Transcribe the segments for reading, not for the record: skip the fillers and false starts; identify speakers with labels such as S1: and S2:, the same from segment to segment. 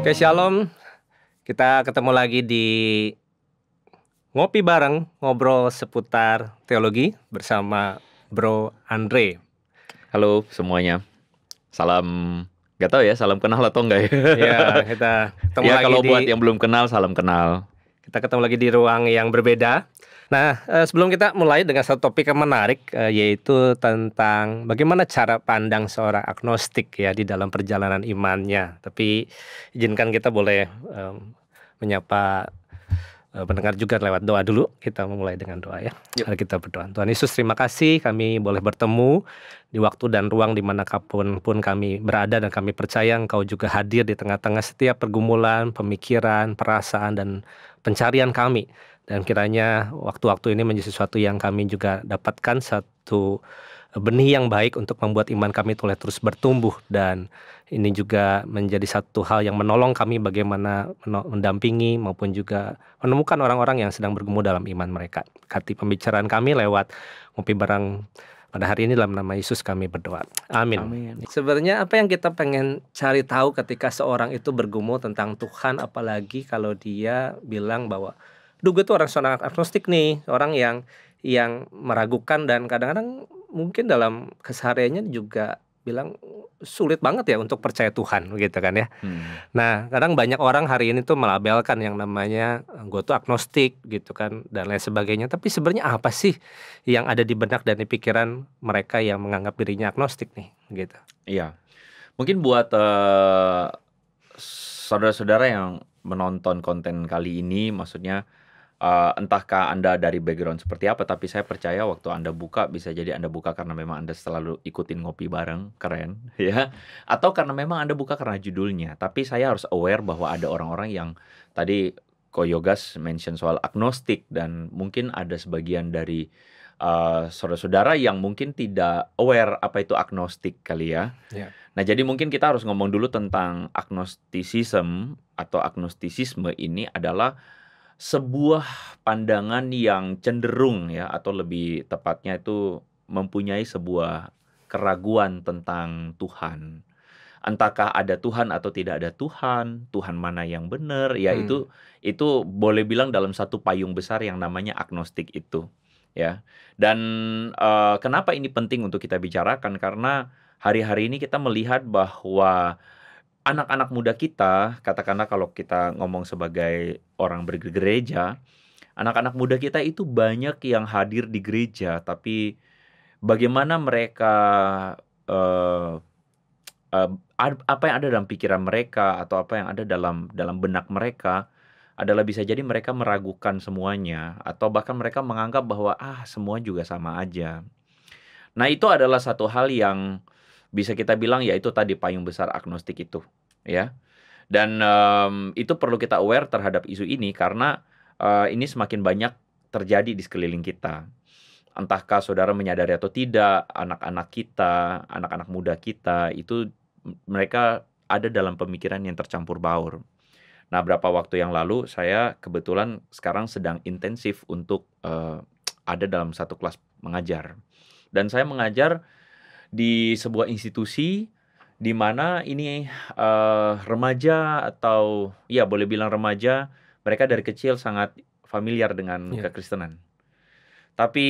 S1: Oke, shalom. Kita ketemu lagi di Ngopi Bareng, ngobrol seputar teologi bersama Bro Andre.
S2: Halo semuanya. Salam, nggak tahu ya, salam kenal atau enggak ya?
S1: Ya, kita ketemu
S2: Ya
S1: lagi
S2: kalau
S1: di
S2: buat yang belum kenal, salam kenal.
S1: kita ketemu lagi di ruang yang berbeda. Nah, sebelum kita mulai dengan satu topik yang menarik, yaitu tentang bagaimana cara pandang seorang agnostik ya di dalam perjalanan imannya. Tapi izinkan kita boleh menyapa pendengar juga lewat doa dulu. Kita memulai dengan doa ya.
S2: Yuk.
S1: Mari kita berdoa. Tuhan Yesus, terima kasih kami boleh bertemu di waktu dan ruang dimanapun pun kami berada, dan kami percaya Engkau juga hadir di tengah-tengah setiap pergumulan, pemikiran, perasaan, dan pencarian kami. Dan kiranya waktu-waktu ini menjadi sesuatu yang kami juga dapatkan satu benih yang baik untuk membuat iman kami boleh terus bertumbuh. Dan ini juga menjadi satu hal yang menolong kami bagaimana mendampingi maupun juga menemukan orang-orang yang sedang bergumul dalam iman mereka. Berkati pembicaraan kami lewat Ngopi Bareng pada hari ini, dalam nama Yesus kami berdoa. Amin.
S2: Amin.
S1: Sebenarnya apa yang kita pengen cari tahu ketika seorang itu bergumul tentang Tuhan, apalagi kalau dia bilang bahwa gue tuh seorang agnostik nih, orang yang meragukan dan kadang-kadang mungkin dalam kesehariannya juga bilang sulit banget ya untuk percaya Tuhan gitu kan ya. Nah, kadang banyak orang hari ini tuh melabelkan yang namanya gue tuh agnostik gitu kan dan lain sebagainya. Tapi sebenarnya apa sih yang ada di benak dan di pikiran mereka yang menganggap dirinya agnostik nih gitu.
S2: Iya. Mungkin buat saudara-saudara yang menonton konten kali ini, maksudnya entahkah Anda dari background seperti apa, tapi saya percaya waktu Anda buka, bisa jadi Anda buka karena memang Anda selalu ikutin Ngopi Bareng, keren ya. Atau karena memang Anda buka karena judulnya. Tapi saya harus aware bahwa ada orang-orang yang tadi Ko Yogas mention soal agnostik, dan mungkin ada sebagian dari saudara-saudara yang mungkin tidak aware apa itu agnostik kali ya.
S1: Ya.
S2: Nah, jadi mungkin kita harus ngomong dulu tentang agnostisisme atau agnostisisme. Ini adalah sebuah pandangan yang cenderung ya, atau lebih tepatnya itu mempunyai sebuah keraguan tentang Tuhan. Entahkah ada Tuhan atau tidak ada Tuhan, Tuhan mana yang benar, ya itu boleh bilang dalam satu payung besar yang namanya agnostik itu ya. Dan kenapa ini penting untuk kita bicarakan? Karena hari-hari ini kita melihat bahwa anak-anak muda kita, katakanlah kalau kita ngomong sebagai orang bergereja, anak-anak muda kita itu banyak yang hadir di gereja, tapi bagaimana mereka apa yang ada dalam pikiran mereka atau apa yang ada dalam benak mereka adalah bisa jadi mereka meragukan semuanya, atau bahkan mereka menganggap bahwa semua juga sama aja. Nah, itu adalah satu hal yang bisa kita bilang ya itu tadi payung besar agnostik itu ya. Dan itu perlu kita aware terhadap isu ini karena ini semakin banyak terjadi di sekeliling kita. Entahkah saudara menyadari atau tidak, anak-anak kita, anak-anak muda kita itu mereka ada dalam pemikiran yang tercampur baur. Nah, beberapa waktu yang lalu saya kebetulan sekarang sedang intensif untuk ada dalam satu kelas mengajar. Dan saya mengajar di sebuah institusi di mana ini remaja, atau ya boleh bilang remaja, mereka dari kecil sangat familiar dengan kekristenan. Tapi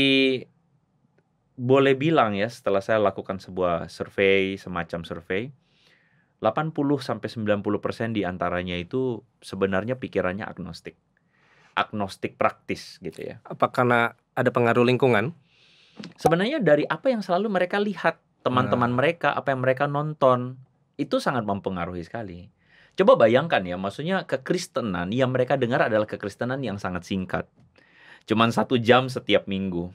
S2: boleh bilang ya, setelah saya lakukan sebuah survei, semacam survei, 80-90% di antaranya itu sebenarnya pikirannya agnostik. Agnostik praktis gitu ya.
S1: Apa karena ada pengaruh lingkungan?
S2: Sebenarnya dari apa yang selalu mereka lihat, teman-teman mereka, apa yang mereka nonton, itu sangat mempengaruhi sekali. Coba bayangkan ya, maksudnya kekristenan yang mereka dengar adalah kekristenan yang sangat singkat. Cuman 1 jam setiap minggu.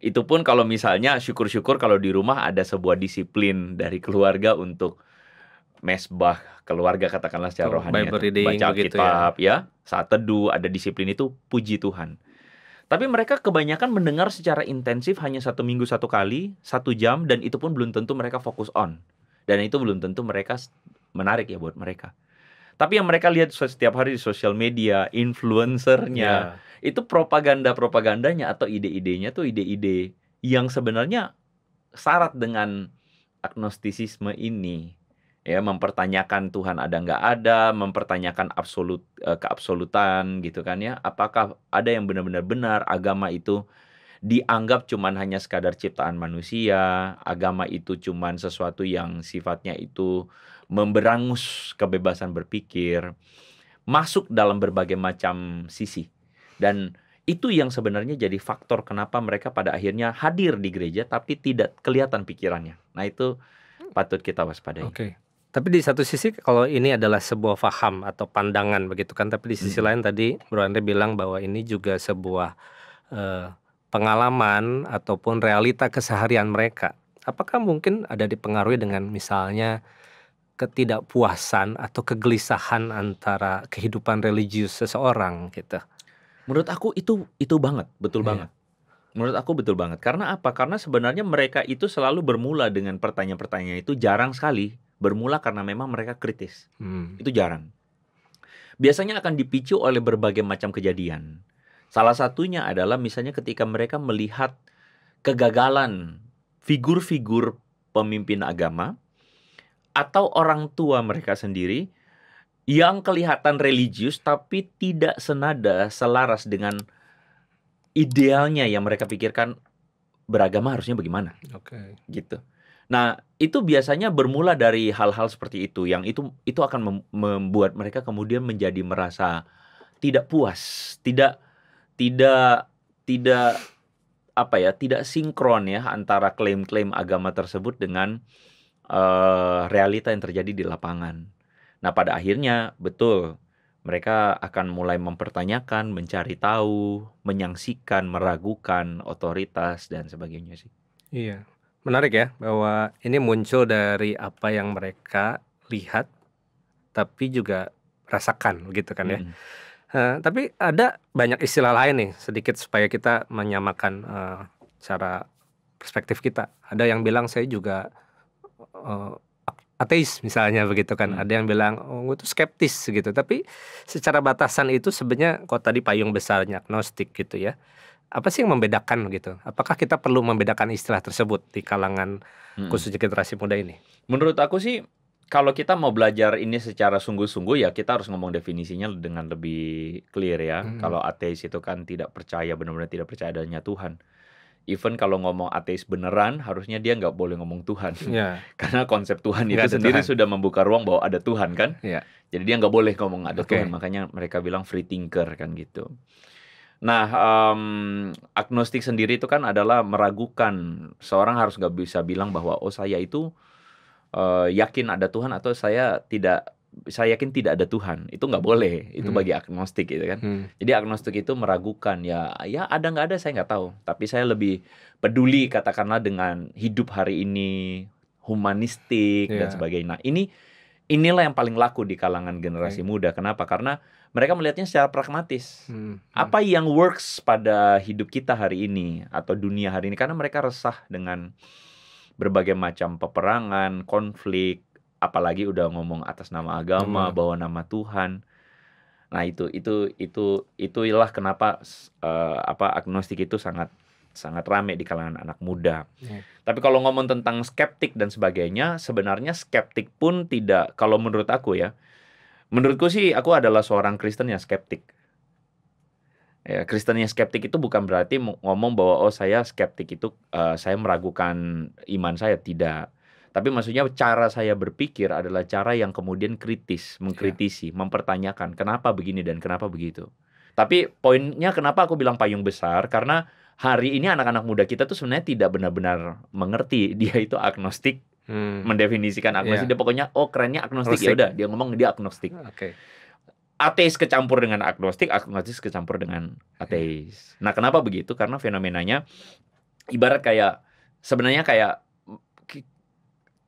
S2: Itu pun kalau misalnya syukur-syukur kalau di rumah ada sebuah disiplin dari keluarga untuk mesbah keluarga, katakanlah secara rohani, baca Alkitab ya, saat teduh, ada disiplin itu, puji Tuhan. Tapi mereka kebanyakan mendengar secara intensif hanya 1 minggu 1 kali, 1 jam, dan itu pun belum tentu mereka fokus on. Dan itu belum tentu mereka menarik ya buat mereka. Tapi yang mereka lihat setiap hari di sosial media, influencernya, itu propagandanya atau ide-idenya tuh ide-ide yang sebenarnya syarat dengan agnostisisme ini. ya, mempertanyakan Tuhan ada nggak ada, mempertanyakan keabsolutan gitu kan ya. Apakah ada yang benar-benar benar, agama itu dianggap cuman hanya sekadar ciptaan manusia, agama itu cuman sesuatu yang sifatnya itu memberangus kebebasan berpikir, masuk dalam berbagai macam sisi. Dan itu yang sebenarnya jadi faktor kenapa mereka pada akhirnya hadir di gereja tapi tidak kelihatan pikirannya. Nah, itu patut kita waspadai.
S1: Oke. Tapi di satu sisi kalau ini adalah sebuah faham atau pandangan begitu kan, tapi di sisi lain tadi Bro Andre bilang bahwa ini juga sebuah pengalaman ataupun realita keseharian mereka. Apakah mungkin ada dipengaruhi dengan misalnya ketidakpuasan atau kegelisahan antara kehidupan religius seseorang gitu?
S2: Menurut aku itu banget, betul
S1: Iya.
S2: banget. Menurut aku betul banget. Karena apa? Karena sebenarnya mereka itu selalu bermula dengan pertanyaan-pertanyaan itu jarang sekali bermula karena memang mereka kritis. Itu jarang. Biasanya akan dipicu oleh berbagai macam kejadian. Salah satunya adalah misalnya ketika mereka melihat kegagalan figur-figur pemimpin agama atau orang tua mereka sendiri yang kelihatan religius tapi tidak senada, selaras dengan idealnya yang mereka pikirkan beragama harusnya bagaimana,
S1: Oke.
S2: gitu. Nah, itu biasanya bermula dari hal-hal seperti itu, yang itu akan membuat mereka kemudian menjadi merasa tidak puas, tidak apa ya, tidak sinkron ya antara klaim-klaim agama tersebut dengan realita yang terjadi di lapangan. Nah, pada akhirnya betul mereka akan mulai mempertanyakan, mencari tahu, menyangsikan, meragukan otoritas dan sebagainya sih.
S1: Iya. Menarik ya bahwa ini muncul dari apa yang mereka lihat tapi juga rasakan gitu kan ya. Tapi ada banyak istilah lain nih sedikit supaya kita menyamakan cara perspektif kita. Ada yang bilang saya juga ateis misalnya begitu kan. Ada yang bilang oh itu skeptis gitu. Tapi secara batasan itu sebenarnya kok tadi payung besarnya agnostik gitu ya. Apa sih yang membedakan gitu? Apakah kita perlu membedakan istilah tersebut di kalangan khususnya generasi muda ini?
S2: Menurut aku sih kalau kita mau belajar ini secara sungguh-sungguh ya kita harus ngomong definisinya dengan lebih clear ya. Kalau ateis itu kan tidak percaya, benar-benar tidak percaya adanya Tuhan. Even kalau ngomong ateis beneran, harusnya dia nggak boleh ngomong Tuhan.
S1: Ya.
S2: Karena konsep Tuhan itu
S1: Nggak ada
S2: sendiri
S1: Tuhan.
S2: sudah membuka ruang bahwa ada Tuhan kan.
S1: Ya.
S2: Jadi dia nggak boleh ngomong ada
S1: Oke.
S2: Tuhan. Makanya mereka bilang free thinker kan gitu. Nah, agnostik sendiri itu kan adalah meragukan. Seorang harus nggak bisa bilang bahwa oh saya itu yakin ada Tuhan atau saya yakin tidak ada Tuhan. Itu nggak boleh. Itu bagi agnostik gitu kan. Jadi agnostik itu meragukan ya ada nggak ada saya nggak tahu. Tapi saya lebih peduli katakanlah dengan hidup hari ini, humanistik dan sebagainya. Nah, inilah yang paling laku di kalangan generasi muda. Kenapa? Karena mereka melihatnya secara pragmatis. Apa yang works pada hidup kita hari ini atau dunia hari ini? Karena mereka resah dengan berbagai macam peperangan, konflik, apalagi udah ngomong atas nama agama, bawa nama Tuhan. Nah, itulah kenapa agnostik itu sangat ramai di kalangan anak muda. Tapi kalau ngomong tentang skeptik dan sebagainya, sebenarnya skeptik pun tidak, kalau menurut aku ya, menurutku sih aku adalah seorang Kristen yang skeptik. Ya, Kristen yang skeptik itu bukan berarti ngomong bahwa oh saya skeptik itu saya meragukan iman saya, tidak. Tapi maksudnya cara saya berpikir adalah cara yang kemudian kritis, mengkritisi, mempertanyakan kenapa begini dan kenapa begitu. Tapi poinnya kenapa aku bilang payung besar, karena hari ini anak-anak muda kita tuh sebenarnya tidak benar-benar mengerti dia itu agnostik, mendefinisikan agnostik. Dia pokoknya oh kerennya agnostik, ya udah dia ngomong dia agnostik. Ateis kecampur dengan agnostik, agnostik kecampur dengan ateis. Nah, kenapa begitu? Karena fenomenanya ibarat kayak sebenarnya kayak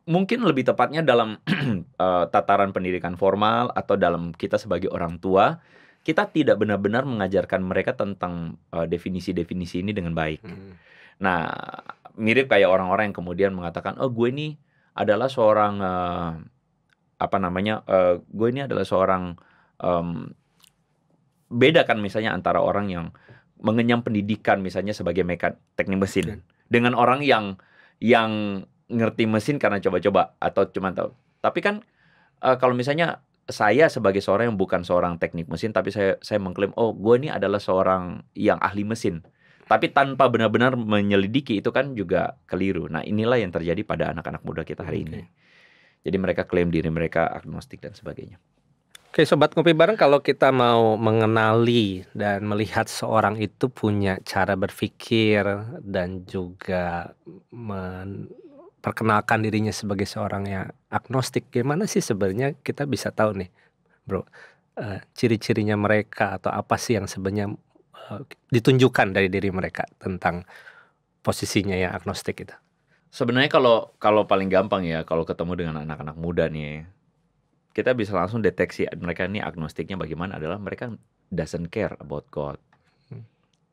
S2: mungkin lebih tepatnya dalam tataran pendidikan formal atau dalam kita sebagai orang tua, kita tidak benar-benar mengajarkan mereka tentang definisi-definisi ini dengan baik. Nah, mirip kayak orang-orang yang kemudian mengatakan, oh gue ini adalah seorang gue ini adalah seorang beda kan misalnya antara orang yang mengenyam pendidikan misalnya sebagai teknik mesin dengan orang yang ngerti mesin karena coba-coba atau cuma tahu Tapi kan kalau misalnya saya sebagai seorang yang bukan seorang teknik mesin, tapi saya mengklaim, oh gue ini adalah seorang yang ahli mesin. Tapi tanpa benar-benar menyelidiki itu kan juga keliru. Nah inilah yang terjadi pada anak-anak muda kita hari ini. Jadi mereka klaim diri mereka agnostik dan sebagainya.
S1: Oke, Sobat Ngopi Bareng, kalau kita mau mengenali dan melihat seorang itu punya cara berpikir dan juga memperkenalkan dirinya sebagai seorang yang agnostik, gimana sih sebenarnya kita bisa tahu nih, Bro, ciri-cirinya mereka atau apa sih yang sebenarnya ditunjukkan dari diri mereka tentang posisinya yang agnostik itu?
S2: Sebenarnya kalau paling gampang ya, kalau ketemu dengan anak-anak muda nih, kita bisa langsung deteksi mereka ini agnostiknya bagaimana adalah mereka doesn't care about God.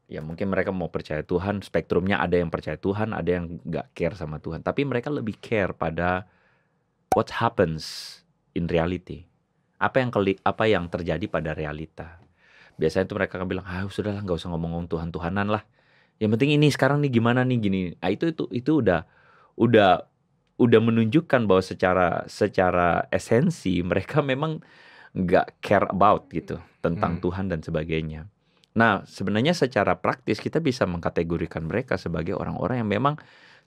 S2: Ya mungkin mereka mau percaya Tuhan, spektrumnya ada yang percaya Tuhan, ada yang nggak care sama Tuhan. Tapi mereka lebih care pada what happens in reality. Apa yang terjadi pada realita. Biasanya tuh mereka akan bilang, sudahlah nggak usah ngomong Tuhan-Tuhanan lah. Yang penting ini sekarang nih gimana nih gini. Nah, itu udah menunjukkan bahwa secara esensi mereka memang nggak care about gitu tentang Tuhan dan sebagainya. Nah, sebenarnya secara praktis kita bisa mengkategorikan mereka sebagai orang-orang yang memang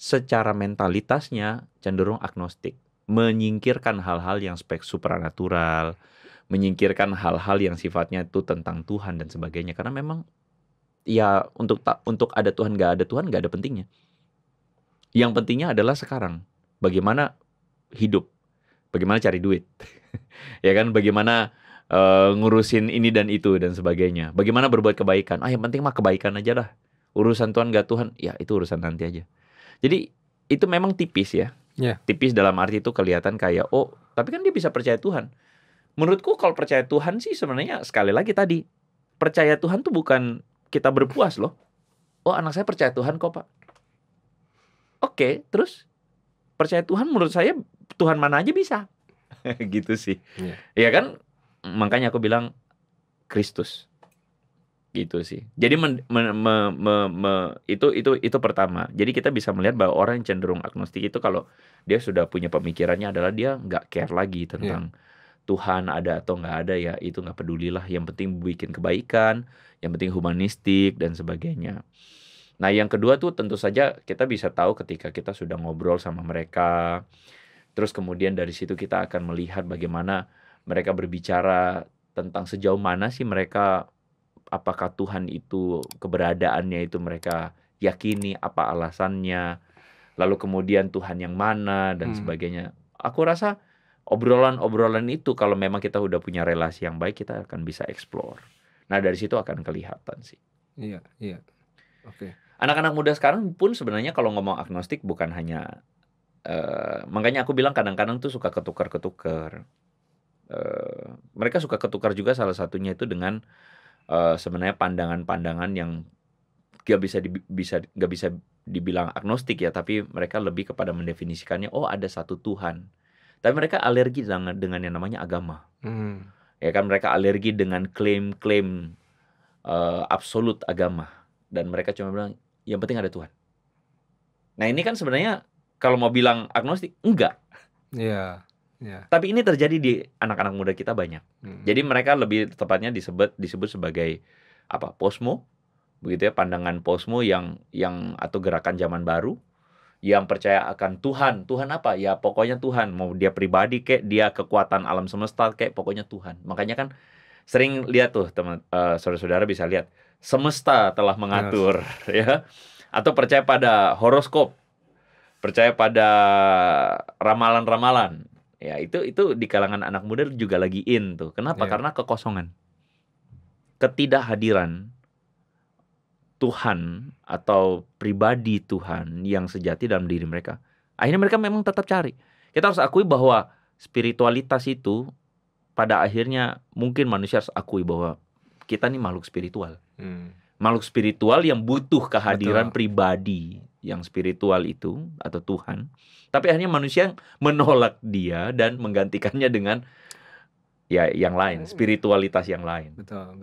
S2: secara mentalitasnya cenderung agnostik, menyingkirkan hal-hal yang supranatural, menyingkirkan hal-hal yang sifatnya itu tentang Tuhan dan sebagainya. Karena memang ya untuk ada Tuhan nggak ada pentingnya. Yang pentingnya adalah sekarang. Bagaimana hidup, bagaimana cari duit, ya kan, bagaimana ngurusin ini dan itu dan sebagainya, bagaimana berbuat kebaikan. Yang penting mah kebaikan aja lah. Urusan Tuhan gak Tuhan, ya itu urusan nanti aja. Jadi itu memang tipis ya. Tipis dalam arti itu kelihatan kayak, tapi kan dia bisa percaya Tuhan. Menurutku kalau percaya Tuhan sih sebenarnya sekali lagi tadi, percaya Tuhan tuh bukan kita berpuas loh. Anak saya percaya Tuhan kok Pak. Oke, terus percaya Tuhan menurut saya Tuhan mana aja bisa. Gitu sih. Ya kan? Makanya aku bilang Kristus. Gitu sih. Jadi itu pertama. Jadi kita bisa melihat bahwa orang yang cenderung agnostik itu kalau dia sudah punya pemikirannya adalah dia nggak care lagi tentang Tuhan ada atau nggak ada, ya itu nggak pedulilah. Yang penting bikin kebaikan, yang penting humanistik dan sebagainya. Nah yang kedua tuh tentu saja kita bisa tahu ketika kita sudah ngobrol sama mereka. Terus kemudian dari situ kita akan melihat bagaimana mereka berbicara tentang sejauh mana sih mereka, apakah Tuhan itu keberadaannya itu mereka yakini, apa alasannya, lalu kemudian Tuhan yang mana dan sebagainya. Aku rasa obrolan-obrolan itu kalau memang kita udah punya relasi yang baik, kita akan bisa explore. Nah dari situ akan kelihatan sih.
S1: Iya. Oke.
S2: Anak-anak muda sekarang pun sebenarnya kalau ngomong agnostik bukan hanya makanya aku bilang kadang-kadang tuh suka ketukar-ketukar. Mereka suka ketukar juga salah satunya itu dengan sebenarnya pandangan-pandangan yang gak bisa dibilang agnostik ya, tapi mereka lebih kepada mendefinisikannya ada satu Tuhan. Tapi mereka alergi dengan yang namanya agama. Ya kan, mereka alergi dengan klaim-klaim absolut agama, dan mereka cuma bilang yang penting ada Tuhan. Nah ini kan sebenarnya kalau mau bilang agnostik enggak.
S1: Iya.
S2: Tapi ini terjadi di anak-anak muda kita banyak. Jadi mereka lebih tepatnya disebut sebagai posmo, begitu ya, pandangan posmo yang atau gerakan zaman baru yang percaya akan Tuhan. Tuhan apa? Ya pokoknya Tuhan, mau dia pribadi kayak dia kekuatan alam semesta kayak pokoknya Tuhan. Makanya kan sering lihat tuh teman saudara-saudara bisa lihat semesta telah mengatur ya, atau percaya pada horoskop, percaya pada ramalan-ramalan. Ya, itu di kalangan anak muda juga lagi in tuh. Kenapa? Karena kekosongan. Ketidakhadiran Tuhan atau pribadi Tuhan yang sejati dalam diri mereka. Akhirnya mereka memang tetap cari. Kita harus akui bahwa spiritualitas itu pada akhirnya mungkin manusia harus akui bahwa kita nih makhluk spiritual. Makhluk spiritual yang butuh kehadiran pribadi yang spiritual itu atau Tuhan. Tapi akhirnya manusia menolak dia dan menggantikannya dengan ya yang lain, spiritualitas yang lain.
S1: Betul.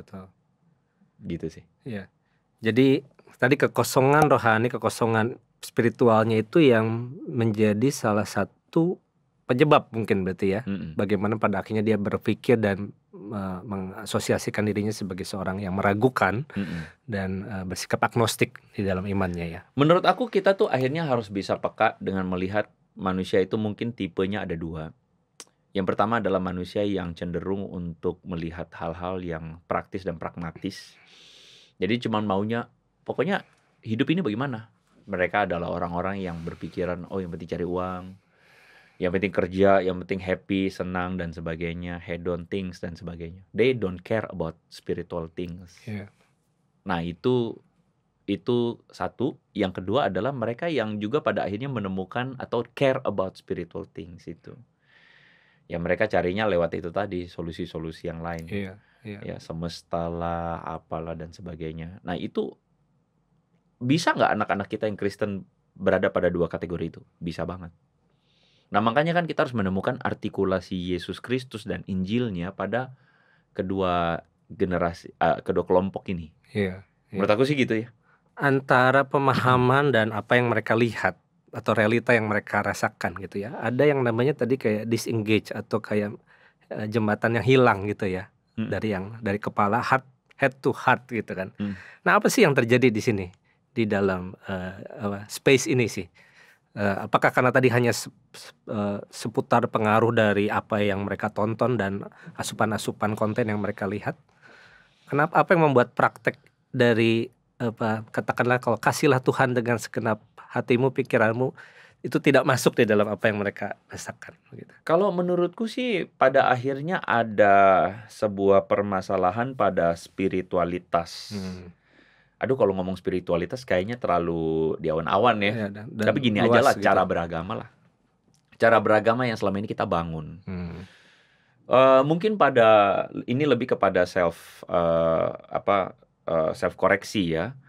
S2: Gitu sih.
S1: Iya. Jadi tadi kekosongan rohani, kekosongan spiritualnya itu yang menjadi salah satu penyebab mungkin berarti ya.
S2: Mm-mm.
S1: Bagaimana pada akhirnya dia berpikir dan mengasosiasikan dirinya sebagai seorang yang meragukan
S2: Mm-mm.
S1: dan bersikap agnostik di dalam imannya ya.
S2: Menurut aku kita tuh akhirnya harus bisa peka dengan melihat manusia itu mungkin tipenya ada dua. Yang pertama adalah manusia yang cenderung untuk melihat hal-hal yang praktis dan pragmatis. Jadi cuma maunya, pokoknya hidup ini bagaimana? Mereka adalah orang-orang yang berpikiran, oh yang penting cari uang, yang penting kerja, yang penting happy, senang dan sebagainya, hedon things dan sebagainya. They don't care about spiritual things.
S1: Iya.
S2: Nah itu satu. Yang kedua adalah mereka yang juga pada akhirnya menemukan atau care about spiritual things itu. Ya mereka carinya lewat itu tadi, solusi-solusi yang lain.
S1: Iya.
S2: Ya semesta lah, apalah dan sebagainya. Nah itu bisa nggak anak-anak kita yang Kristen berada pada dua kategori itu? Bisa banget. Nah makanya kan kita harus menemukan artikulasi Yesus Kristus dan Injilnya pada kedua generasi, kedua kelompok ini.
S1: Iya.
S2: Menurut aku sih gitu ya.
S1: Antara pemahaman dan apa yang mereka lihat atau realita yang mereka rasakan gitu ya. Ada yang namanya tadi kayak disengage atau kayak jembatan yang hilang gitu ya. Dari kepala head to heart gitu kan. Nah, apa sih yang terjadi di sini di dalam space ini sih? Apakah karena tadi hanya seputar pengaruh dari apa yang mereka tonton dan asupan-asupan konten yang mereka lihat? Kenapa, apa yang membuat praktek dari katakanlah kalau kasihlah Tuhan dengan segenap hatimu, pikiranmu, itu tidak masuk di dalam apa yang mereka rasakan gitu.
S2: Kalau menurutku sih pada akhirnya ada sebuah permasalahan pada spiritualitas. Aduh kalau ngomong spiritualitas kayaknya terlalu di awan-awan ya.
S1: Dan
S2: Tapi gini aja lah,
S1: gitu.
S2: cara beragama lah. Cara beragama yang selama ini kita bangun. Mungkin pada ini lebih kepada self koreksi ya.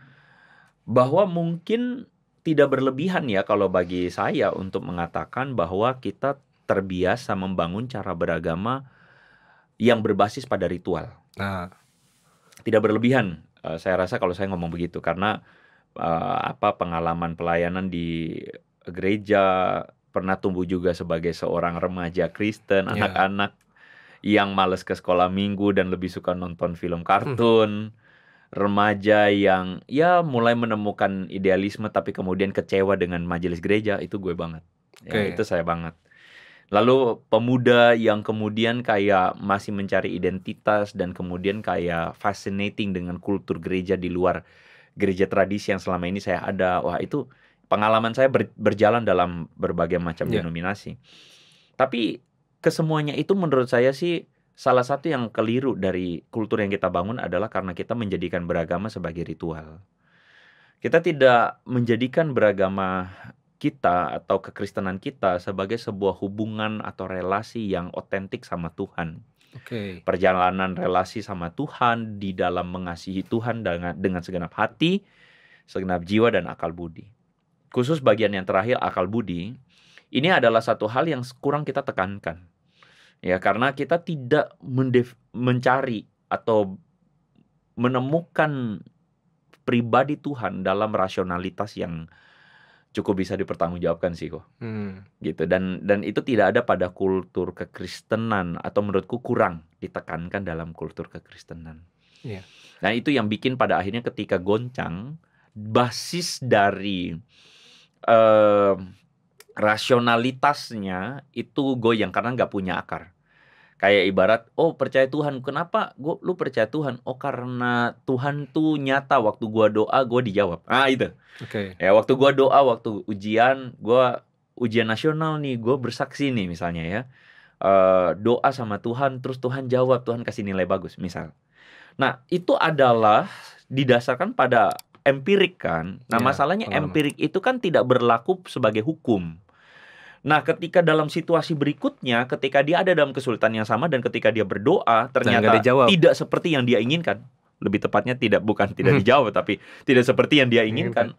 S2: Bahwa mungkin tidak berlebihan ya kalau bagi saya untuk mengatakan bahwa kita terbiasa membangun cara beragama yang berbasis pada ritual. Tidak berlebihan. Saya rasa kalau saya ngomong begitu karena pengalaman pelayanan di gereja, pernah tumbuh juga sebagai seorang remaja Kristen, anak-anak yang malas ke sekolah minggu dan lebih suka nonton film kartun, remaja yang ya mulai menemukan idealisme tapi kemudian kecewa dengan majelis gereja, itu gue banget. Itu saya banget. Lalu pemuda yang kemudian kayak masih mencari identitas dan kemudian kayak fascinating dengan kultur gereja di luar gereja tradisi yang selama ini saya ada. Wah itu pengalaman saya berjalan dalam berbagai macam denominasi. Tapi kesemuanya itu menurut saya sih salah satu yang keliru dari kultur yang kita bangun adalah karena kita menjadikan beragama sebagai ritual. Kita tidak menjadikan beragama kita atau kekristenan kita sebagai sebuah hubungan atau relasi yang otentik sama Tuhan. Perjalanan relasi sama Tuhan di dalam mengasihi Tuhan dengan segenap hati, segenap jiwa dan akal budi. Khusus bagian yang terakhir, akal budi, ini adalah satu hal yang kurang kita tekankan. Ya, karena kita tidak mencari atau menemukan pribadi Tuhan dalam rasionalitas yang cukup bisa dipertanggungjawabkan sih kok. Gitu. Dan itu tidak ada pada kultur kekristenan atau menurutku kurang ditekankan dalam kultur kekristenan. Nah, itu yang bikin pada akhirnya ketika goncang, basis dari rasionalitasnya itu goyang karena nggak punya akar. Kayak ibarat, oh percaya Tuhan, kenapa lu percaya Tuhan? Oh karena Tuhan tuh nyata, waktu gua doa gua dijawab. Itu. Ya waktu gua doa, waktu ujian nasional nih, gua bersaksi nih misalnya ya, doa sama Tuhan, terus Tuhan jawab, Tuhan kasih nilai bagus misal. Nah itu adalah didasarkan pada empirik kan. Nah masalahnya empirik itu kan tidak berlaku sebagai hukum. Nah ketika dalam situasi berikutnya, ketika dia ada dalam kesulitan yang sama dan ketika dia berdoa ternyata tidak seperti yang dia inginkan, lebih tepatnya bukan tidak dijawab tapi tidak seperti yang dia inginkan,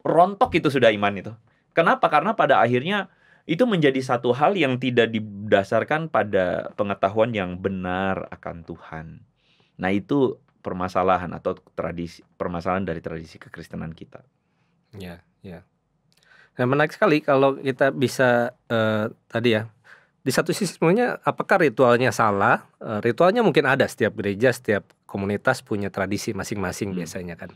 S2: rontok itu sudah iman itu. Kenapa? Karena pada akhirnya itu menjadi satu hal yang tidak didasarkan pada pengetahuan yang benar akan Tuhan. Nah itu permasalahan atau permasalahan dari tradisi kekristenan kita.
S1: Ya. Nah, menarik sekali kalau kita bisa tadi ya di satu sisi sebenarnya apakah ritualnya salah? Ritualnya mungkin ada, setiap gereja, setiap komunitas punya tradisi masing-masing biasanya kan.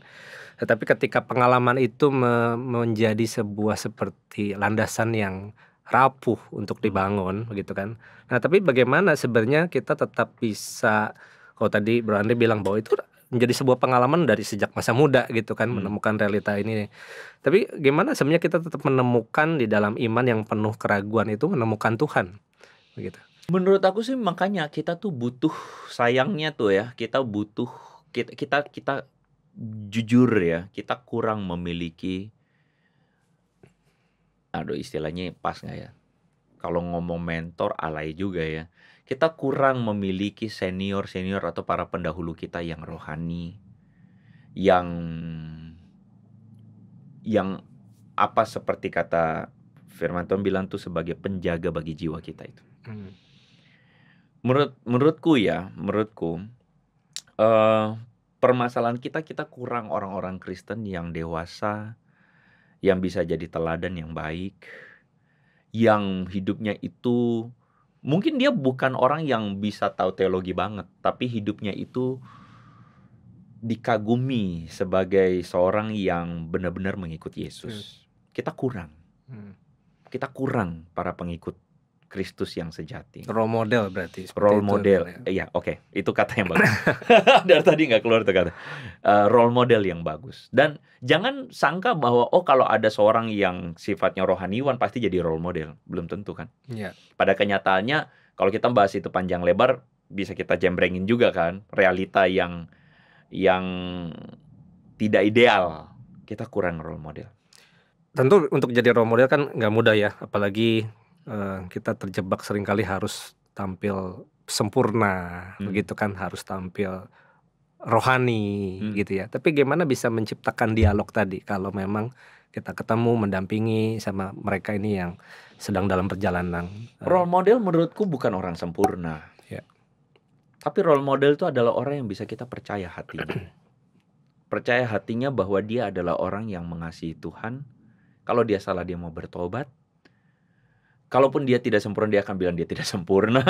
S1: Tetapi ketika pengalaman itu menjadi sebuah seperti landasan yang rapuh untuk dibangun begitu kan. Nah, tapi bagaimana sebenarnya kita tetap bisa, kalau tadi Bro Andre bilang bahwa itu menjadi sebuah pengalaman dari sejak masa muda gitu kan, menemukan realita ini. Tapi gimana sebenarnya kita tetap menemukan di dalam iman yang penuh keraguan itu menemukan Tuhan begitu.
S2: Menurut aku sih makanya kita tuh butuh, sayangnya tuh ya, kita butuh, kita jujur ya, kita kurang memiliki, aduh istilahnya pas nggak ya? Kalau ngomong mentor alay juga ya. Kita kurang memiliki senior-senior atau para pendahulu kita yang rohani, yang apa seperti kata firman Tuhan bilang tuh sebagai penjaga bagi jiwa kita itu. Menurutku permasalahan kita kurang orang-orang Kristen yang dewasa, yang bisa jadi teladan yang baik, yang hidupnya itu mungkin dia bukan orang yang bisa tahu teologi banget, tapi hidupnya itu dikagumi sebagai seorang yang benar-benar mengikut Yesus. Kita kurang para pengikut Kristus yang sejati.
S1: Role model berarti.
S2: Role model, iya oke, itu kata yang bagus. Dari tadi nggak keluar tuh kata. Role model yang bagus. Dan jangan sangka bahwa kalau ada seorang yang sifatnya rohaniwan pasti jadi role model. Belum tentu kan.
S1: Yeah.
S2: Pada kenyataannya kalau kita bahas itu panjang lebar bisa kita jembrengin juga kan. Realita yang tidak ideal. Kita kurang role model.
S1: Tentu untuk jadi role model kan nggak mudah ya, apalagi kita terjebak seringkali harus tampil sempurna, begitu kan, harus tampil rohani gitu ya. Tapi gimana bisa menciptakan dialog tadi kalau memang kita ketemu mendampingi sama mereka ini yang sedang dalam perjalanan.
S2: Role model menurutku bukan orang sempurna.
S1: Ya.
S2: Tapi role model itu adalah orang yang bisa kita percaya hatinya. Percaya hatinya bahwa dia adalah orang yang mengasihi Tuhan. Kalau dia salah dia mau bertobat. Kalaupun dia tidak sempurna dia akan bilang dia tidak sempurna.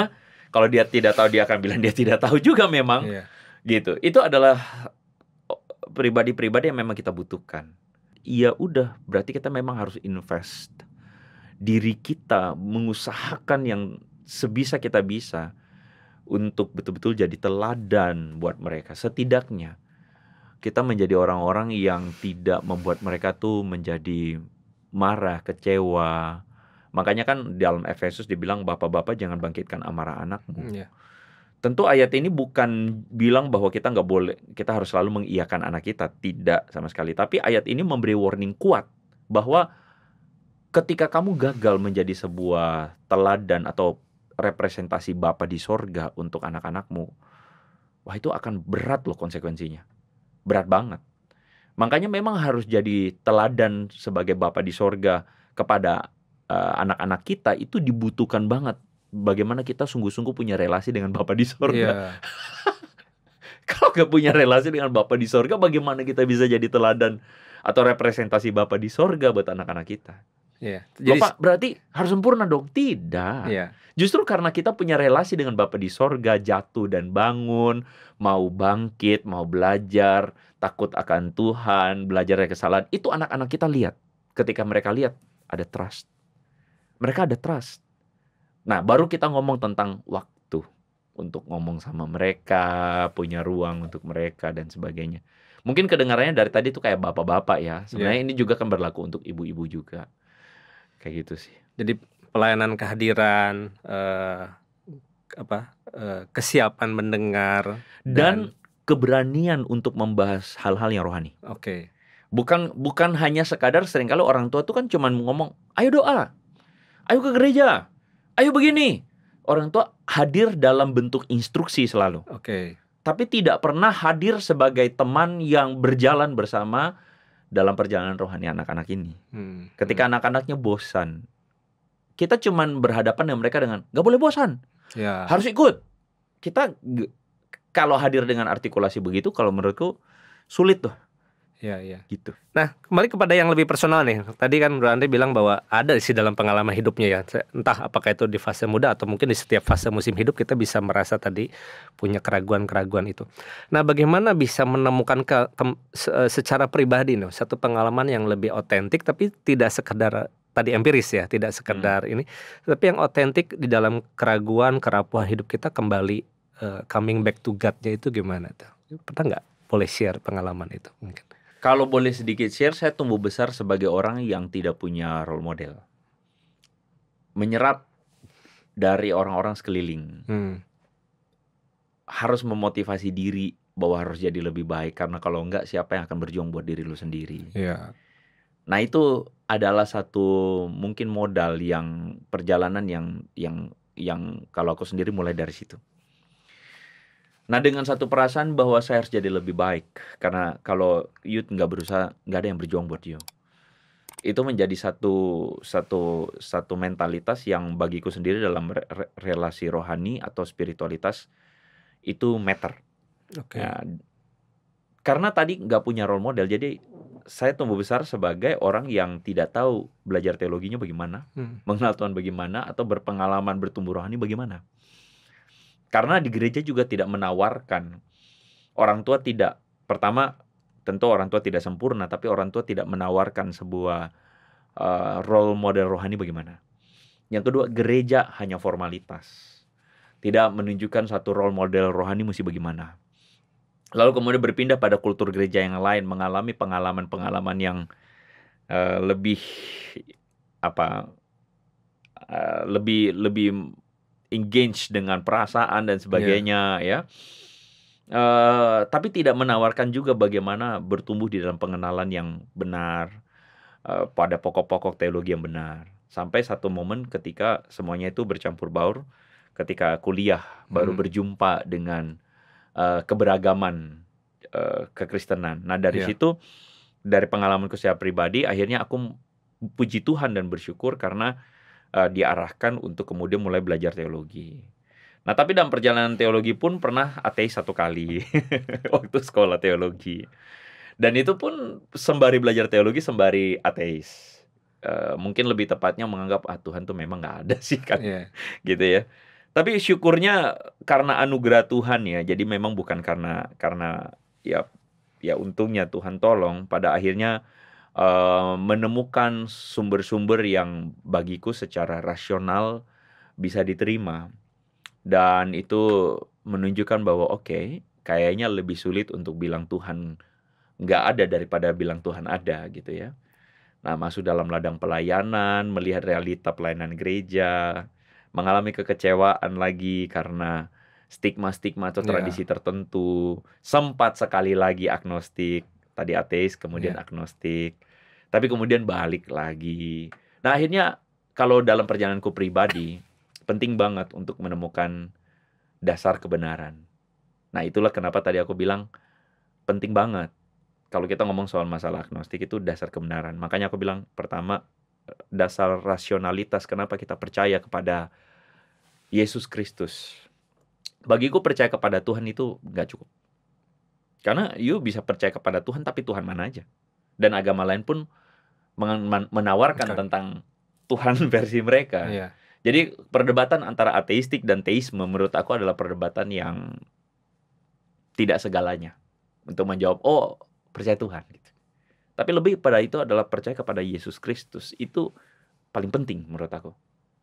S2: Kalau dia tidak tahu dia akan bilang dia tidak tahu juga memang. Gitu. Itu adalah pribadi-pribadi yang memang kita butuhkan. Ya udah, berarti kita memang harus invest diri kita, mengusahakan yang sebisa kita bisa untuk betul-betul jadi teladan buat mereka. Setidaknya kita menjadi orang-orang yang tidak membuat mereka tuh menjadi marah, kecewa. Makanya kan dalam Efesus dibilang bapak-bapak jangan bangkitkan amarah anakmu. Tentu ayat ini bukan bilang bahwa kita nggak boleh, kita harus selalu mengiyakan anak kita, tidak sama sekali. Tapi ayat ini memberi warning kuat bahwa ketika kamu gagal menjadi sebuah teladan atau representasi Bapa di sorga untuk anak-anakmu, wah itu akan berat loh konsekuensinya, berat banget. Makanya memang harus jadi teladan sebagai Bapa di sorga kepada anak-anak kita, itu dibutuhkan banget. Bagaimana kita sungguh-sungguh punya relasi dengan Bapa di sorga. Kalau gak punya relasi dengan Bapa di sorga, bagaimana kita bisa jadi teladan atau representasi Bapa di sorga buat anak-anak kita?
S1: Jadi,
S2: Bapak berarti harus sempurna dong? Tidak. Justru karena kita punya relasi dengan Bapa di sorga, jatuh dan bangun, mau bangkit, mau belajar, takut akan Tuhan, belajar dari kesalahan, itu anak-anak kita lihat. Ketika mereka lihat, ada trust. Mereka ada trust. Nah, baru kita ngomong tentang waktu untuk ngomong sama mereka, punya ruang untuk mereka dan sebagainya. Mungkin kedengarannya dari tadi tuh kayak bapak-bapak ya. Sebenarnya ini juga kan berlaku untuk ibu-ibu juga. Kayak gitu sih.
S1: Jadi pelayanan kehadiran, kesiapan mendengar
S2: dan keberanian untuk membahas hal-hal yang rohani. Bukan hanya sekadar, seringkali orang tua tuh kan cuma ngomong, ayo doa, ayo ke gereja, ayo begini. Orang tua hadir dalam bentuk instruksi selalu. Tapi tidak pernah hadir sebagai teman yang berjalan bersama dalam perjalanan rohani anak-anak ini. Ketika anak-anaknya bosan, kita cuman berhadapan dengan mereka dengan gak boleh bosan, harus ikut. Kita kalau hadir dengan artikulasi begitu, kalau menurutku sulit tuh.
S1: Ya, ya.
S2: gitu.
S1: Nah, kembali kepada yang lebih personal nih. Tadi kan Bro Andre bilang bahwa ada sih dalam pengalaman hidupnya ya. Entah apakah itu di fase muda atau mungkin di setiap fase musim hidup kita bisa merasa tadi punya keraguan-keraguan itu. Nah, bagaimana bisa menemukan secara pribadi nih satu pengalaman yang lebih otentik tapi tidak sekedar tadi empiris ya, tidak sekedar ini, tapi yang otentik di dalam keraguan, kerapuhan hidup kita kembali coming back to God-nya itu gimana tuh? Pernah nggak boleh share pengalaman itu mungkin?
S2: Kalau boleh sedikit share, saya tumbuh besar sebagai orang yang tidak punya role model. Menyerap dari orang-orang sekeliling. Harus memotivasi diri bahwa harus jadi lebih baik, karena kalau enggak siapa yang akan berjuang buat diri lu sendiri.
S1: Iya.
S2: Nah, itu adalah satu mungkin modal yang perjalanan yang kalau aku sendiri mulai dari situ. Nah, dengan satu perasaan bahwa saya harus jadi lebih baik, karena kalau youth nggak berusaha, nggak ada yang berjuang buat you. Itu menjadi satu mentalitas yang bagiku sendiri dalam relasi rohani atau spiritualitas itu matter.
S1: Oke.
S2: Ya, karena tadi nggak punya role model, jadi saya tumbuh besar sebagai orang yang tidak tahu belajar teologinya bagaimana, mengenal Tuhan bagaimana, atau berpengalaman bertumbuh rohani bagaimana. Karena di gereja juga tidak menawarkan. Orang tua tidak, pertama tentu orang tua tidak sempurna, tapi orang tua tidak menawarkan sebuah role model rohani bagaimana. Yang kedua, gereja hanya formalitas, tidak menunjukkan satu role model rohani mesti bagaimana. Lalu kemudian berpindah pada kultur gereja yang lain, mengalami pengalaman-pengalaman yang lebih engage dengan perasaan dan sebagainya, ya. Tapi tidak menawarkan juga bagaimana bertumbuh di dalam pengenalan yang benar, pada pokok-pokok teologi yang benar. Sampai satu momen ketika semuanya itu bercampur baur, ketika kuliah baru berjumpa dengan keberagaman kekristenan. Nah, dari situ, dari pengalamanku secara pribadi, akhirnya aku puji Tuhan dan bersyukur karena diarahkan untuk kemudian mulai belajar teologi. Nah, tapi dalam perjalanan teologi pun pernah ateis 1 kali waktu sekolah teologi. Dan itu pun sembari belajar teologi, sembari ateis. Mungkin lebih tepatnya menganggap Tuhan tuh memang nggak ada sih kan, gitu ya. Tapi syukurnya karena anugerah Tuhan ya, jadi memang bukan karena ya untungnya Tuhan tolong, pada akhirnya menemukan sumber-sumber yang bagiku secara rasional bisa diterima. Dan itu menunjukkan bahwa oke, kayaknya lebih sulit untuk bilang Tuhan nggak ada daripada bilang Tuhan ada, gitu ya. Nah, masuk dalam ladang pelayanan, melihat realita pelayanan gereja, mengalami kekecewaan lagi karena stigma-stigma atau tradisi tertentu, sempat sekali lagi agnostik, tadi ateis, kemudian agnostik, tapi kemudian balik lagi. Nah, akhirnya kalau dalam perjalananku pribadi, penting banget untuk menemukan dasar kebenaran. Nah, itulah kenapa tadi aku bilang penting banget. Kalau kita ngomong soal masalah agnostik itu dasar kebenaran. Makanya aku bilang pertama, dasar rasionalitas, kenapa kita percaya kepada Yesus Kristus. Bagiku percaya kepada Tuhan itu nggak cukup. Karena you bisa percaya kepada Tuhan, tapi Tuhan mana aja. Dan agama lain pun menawarkan tentang Tuhan versi mereka. Jadi perdebatan antara ateistik dan teisme menurut aku adalah perdebatan yang tidak segalanya untuk menjawab, percaya Tuhan, gitu. Tapi lebih pada itu adalah percaya kepada Yesus Kristus. Itu paling penting menurut aku.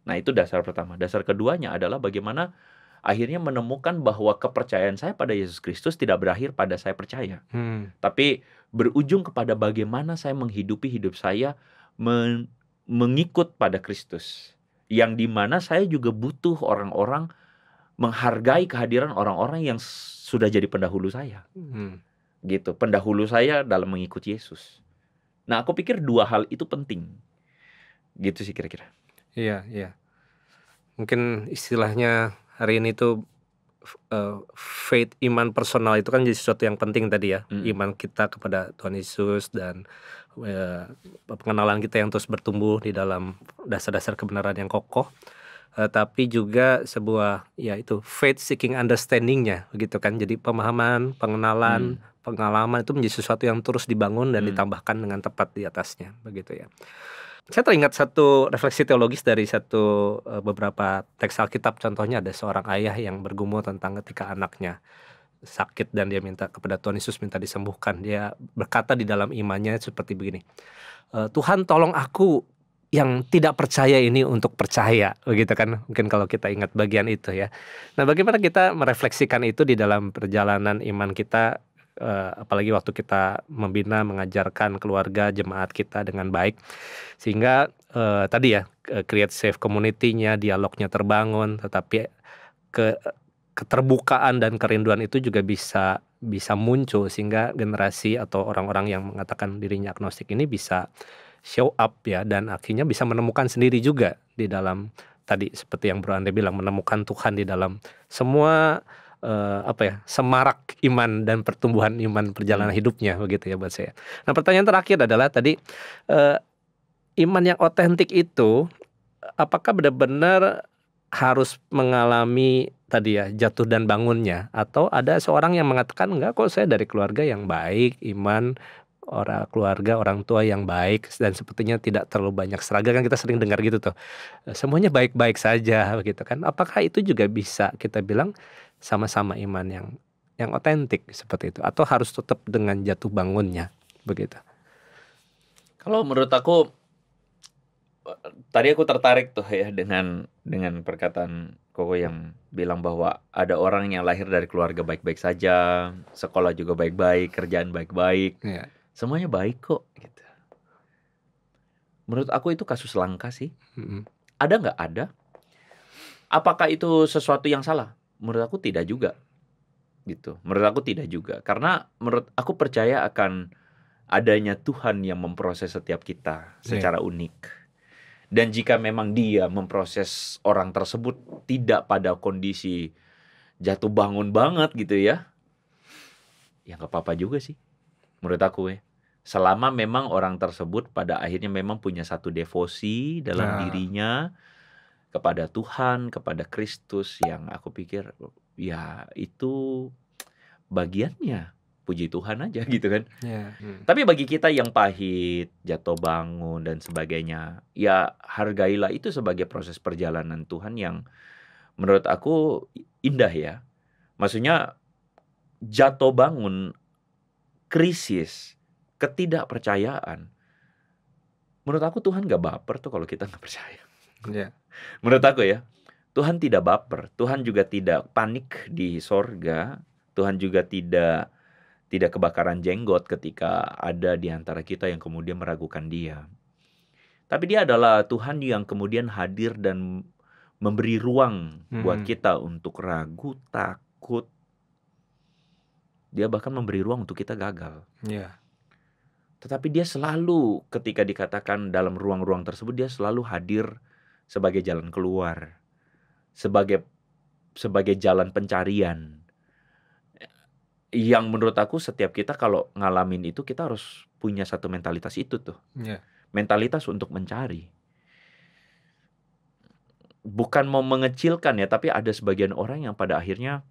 S2: Nah, itu dasar pertama. Dasar keduanya adalah bagaimana akhirnya menemukan bahwa kepercayaan saya pada Yesus Kristus tidak berakhir pada saya percaya. Tapi berujung kepada bagaimana saya menghidupi hidup saya mengikut pada Kristus. Yang dimana saya juga butuh orang-orang menghargai kehadiran orang-orang yang sudah jadi pendahulu saya. Gitu, pendahulu saya dalam mengikuti Yesus. Nah, aku pikir dua hal itu penting. Gitu sih kira-kira.
S1: Iya. Mungkin istilahnya hari ini tuh faith, iman personal itu kan jadi sesuatu yang penting tadi ya. Iman kita kepada Tuhan Yesus dan pengenalan kita yang terus bertumbuh di dalam dasar-dasar kebenaran yang kokoh. Tapi juga sebuah faith seeking understanding-nya begitu kan. Jadi pemahaman, pengenalan, pengalaman itu menjadi sesuatu yang terus dibangun dan
S2: Hmm.
S1: ditambahkan dengan tepat di atasnya, begitu ya. Saya teringat satu refleksi teologis dari beberapa teks Alkitab. Contohnya ada seorang ayah yang bergumul tentang ketika anaknya sakit dan dia minta kepada Tuhan Yesus minta disembuhkan. Dia berkata di dalam imannya seperti begini, Tuhan tolong aku yang tidak percaya ini untuk percaya, begitu kan? Mungkin kalau kita ingat bagian itu ya. Nah, bagaimana kita merefleksikan itu di dalam perjalanan iman kita, apalagi waktu kita membina, mengajarkan keluarga, jemaat kita dengan baik, sehingga tadi ya, create safe community-nya, dialognya terbangun, tetapi keterbukaan dan kerinduan itu juga bisa muncul sehingga generasi atau orang-orang yang mengatakan dirinya agnostik ini bisa show up ya, dan akhirnya bisa menemukan sendiri juga di dalam tadi seperti yang Bro Andre bilang, menemukan Tuhan di dalam semua semarak iman dan pertumbuhan iman perjalanan hidupnya, begitu ya buat saya. Nah, pertanyaan terakhir adalah tadi, iman yang otentik itu apakah benar-benar harus mengalami tadi ya jatuh dan bangunnya, atau ada seorang yang mengatakan enggak kok, saya dari keluarga yang baik, iman keluarga orang tua yang baik dan sepertinya tidak terlalu banyak seragam, kan kita sering dengar gitu tuh. Semuanya baik-baik saja begitu kan. Apakah itu juga bisa kita bilang sama-sama iman yang otentik seperti itu, atau harus tetap dengan jatuh bangunnya begitu?
S2: Kalau menurut aku, tadi aku tertarik tuh ya dengan perkataan Koko yang bilang bahwa ada orang yang lahir dari keluarga baik-baik saja, sekolah juga baik-baik, kerjaan baik-baik,
S1: Iya.
S2: semuanya baik kok gitu. Menurut aku itu kasus langka sih.
S1: Mm-mm.
S2: Ada nggak? Ada. Apakah itu sesuatu yang salah? Menurut aku tidak juga. Gitu. Menurut aku tidak juga. Karena menurut aku percaya akan adanya Tuhan yang memproses setiap kita secara unik. Dan jika memang dia memproses orang tersebut tidak pada kondisi jatuh bangun banget gitu ya nggak apa-apa juga sih menurut aku ya. Selama memang orang tersebut pada akhirnya memang punya satu devosi dalam dirinya kepada Tuhan, kepada Kristus, yang aku pikir ya itu bagiannya, puji Tuhan aja gitu kan. Tapi bagi kita yang pahit, jatuh bangun dan sebagainya, ya hargailah itu sebagai proses perjalanan Tuhan yang menurut aku indah ya. Maksudnya jatuh bangun, krisis, ketidakpercayaan, menurut aku Tuhan gak baper tuh kalau kita gak percaya. Menurut aku ya, Tuhan tidak baper, Tuhan juga tidak panik di sorga, Tuhan juga tidak kebakaran jenggot ketika ada di antara kita yang kemudian meragukan dia. Tapi dia adalah Tuhan yang kemudian hadir dan memberi ruang buat kita untuk ragu, takut. Dia bahkan memberi ruang untuk kita gagal. Tetapi dia selalu ketika dikatakan dalam ruang-ruang tersebut, dia selalu hadir sebagai jalan keluar, sebagai jalan pencarian. Yang menurut aku setiap kita kalau ngalamin itu, kita harus punya satu mentalitas itu tuh. Mentalitas untuk mencari. Bukan mau mengecilkan ya, tapi ada sebagian orang yang pada akhirnya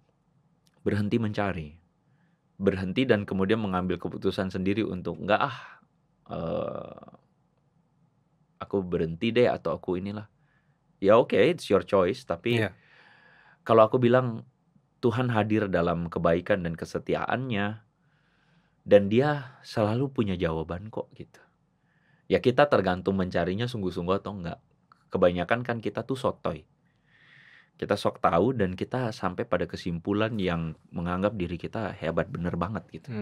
S2: berhenti mencari. Berhenti dan kemudian mengambil keputusan sendiri untuk aku berhenti deh atau aku inilah. Ya oke, it's your choice, tapi kalau aku bilang Tuhan hadir dalam kebaikan dan kesetiaannya, dan dia selalu punya jawaban kok gitu. Ya kita tergantung mencarinya sungguh-sungguh atau enggak. Kebanyakan kan kita tuh sotoy. Kita sok tahu dan kita sampai pada kesimpulan yang menganggap diri kita hebat bener banget gitu.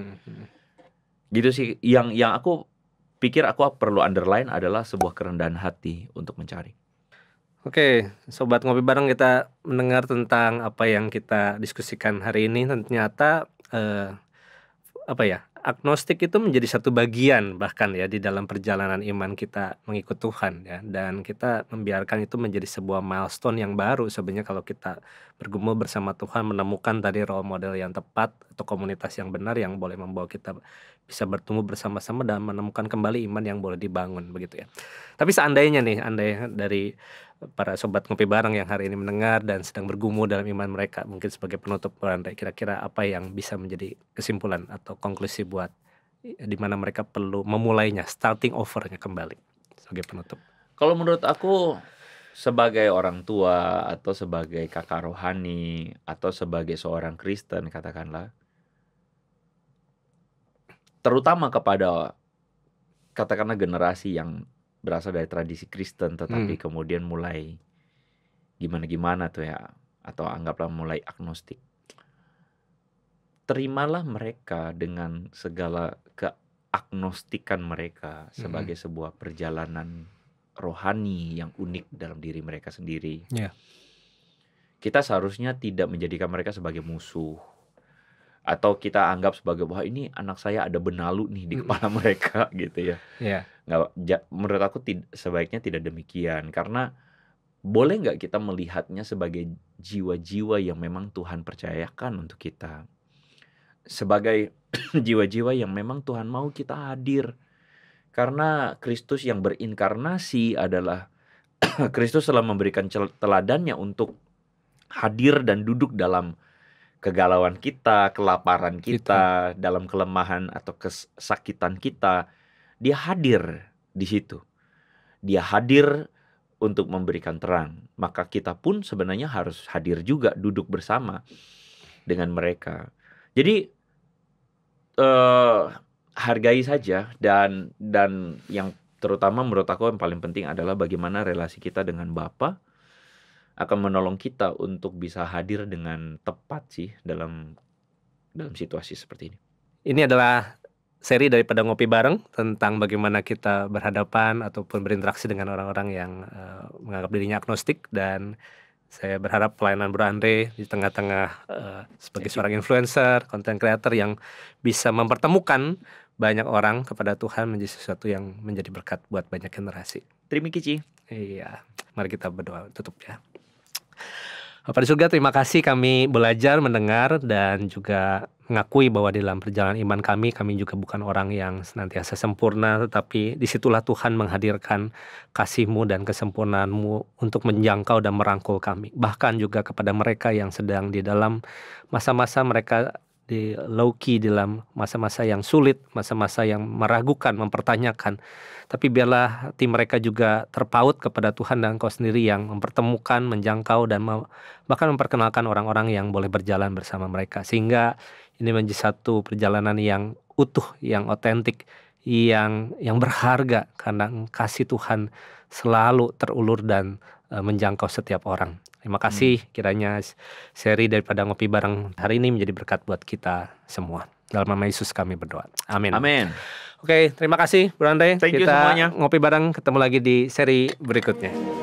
S2: Gitu sih, yang aku pikir aku perlu underline adalah sebuah kerendahan hati untuk mencari.
S1: Oke, Sobat Ngopi Bareng, kita mendengar tentang apa yang kita diskusikan hari ini. Ternyata agnostik itu menjadi satu bagian bahkan ya di dalam perjalanan iman kita mengikut Tuhan ya, dan kita membiarkan itu menjadi sebuah milestone yang baru sebenarnya kalau kita bergumul bersama Tuhan, menemukan tadi role model yang tepat atau komunitas yang benar yang boleh membawa kita bisa bertumbuh bersama-sama dan menemukan kembali iman yang boleh dibangun, begitu ya. Tapi seandainya nih, andai dari para sobat ngopi bareng yang hari ini mendengar dan sedang bergumul dalam iman mereka, mungkin sebagai penutup, Bro Andre, kira-kira apa yang bisa menjadi kesimpulan atau konklusi buat di mana mereka perlu memulainya, starting overnya kembali sebagai penutup?
S2: Kalau menurut aku, sebagai orang tua atau sebagai kakak rohani atau sebagai seorang Kristen katakanlah, terutama kepada katakanlah generasi yang berasal dari tradisi Kristen tetapi kemudian mulai gimana-gimana tuh ya, atau anggaplah mulai agnostik. Terimalah mereka dengan segala keagnostikan mereka sebagai sebuah perjalanan rohani yang unik dalam diri mereka sendiri.
S1: Yeah.
S2: Kita seharusnya tidak menjadikan mereka sebagai musuh, atau kita anggap sebagai wah ini anak saya ada benalu nih di kepala mereka gitu ya.
S1: Yeah.
S2: Menurut aku sebaiknya tidak demikian, karena boleh nggak kita melihatnya sebagai jiwa-jiwa yang memang Tuhan percayakan untuk kita, sebagai jiwa-jiwa yang memang Tuhan mau kita hadir. Karena Kristus yang berinkarnasi adalah Kristus telah memberikan teladannya untuk hadir dan duduk dalam kegalauan kita, kelaparan kita, dalam kelemahan atau kesakitan kita. Dia hadir di situ. Dia hadir untuk memberikan terang. Maka kita pun sebenarnya harus hadir juga, duduk bersama dengan mereka. Jadi hargai saja, dan yang terutama menurut aku yang paling penting adalah bagaimana relasi kita dengan Bapa akan menolong kita untuk bisa hadir dengan tepat sih dalam situasi seperti ini.
S1: Ini adalah seri daripada Ngopi Bareng tentang bagaimana kita berhadapan ataupun berinteraksi dengan orang-orang yang menganggap dirinya agnostik, dan saya berharap pelayanan Bro Andre di tengah-tengah sebagai seorang influencer, content creator yang bisa mempertemukan banyak orang kepada Tuhan menjadi sesuatu yang menjadi berkat buat banyak generasi.
S2: Terima kasih.
S1: Iya, mari kita berdoa tutup ya. Bapa di surga, terima kasih kami belajar, mendengar, dan juga mengakui bahwa di dalam perjalanan iman kami juga bukan orang yang senantiasa sempurna, tetapi disitulah Tuhan menghadirkan kasih-Mu dan kesempurnaan-Mu untuk menjangkau dan merangkul kami. Bahkan juga kepada mereka yang sedang di dalam masa-masa mereka di low-key, dalam masa-masa yang sulit, masa-masa yang meragukan, mempertanyakan. Tapi biarlah hati mereka juga terpaut kepada Tuhan dan Engkau sendiri yang mempertemukan, menjangkau, dan bahkan memperkenalkan orang-orang yang boleh berjalan bersama mereka. Sehingga ini menjadi satu perjalanan yang utuh, yang otentik, yang berharga, karena kasih Tuhan selalu terulur dan menjangkau setiap orang. Terima kasih, kiranya seri daripada Ngopi Bareng hari ini menjadi berkat buat kita semua. Dalam nama Yesus kami berdoa. Amin.
S2: Amin.
S1: Oke, terima kasih Bro Andre.
S2: Thank you semuanya.
S1: Ngopi Bareng ketemu lagi di seri berikutnya.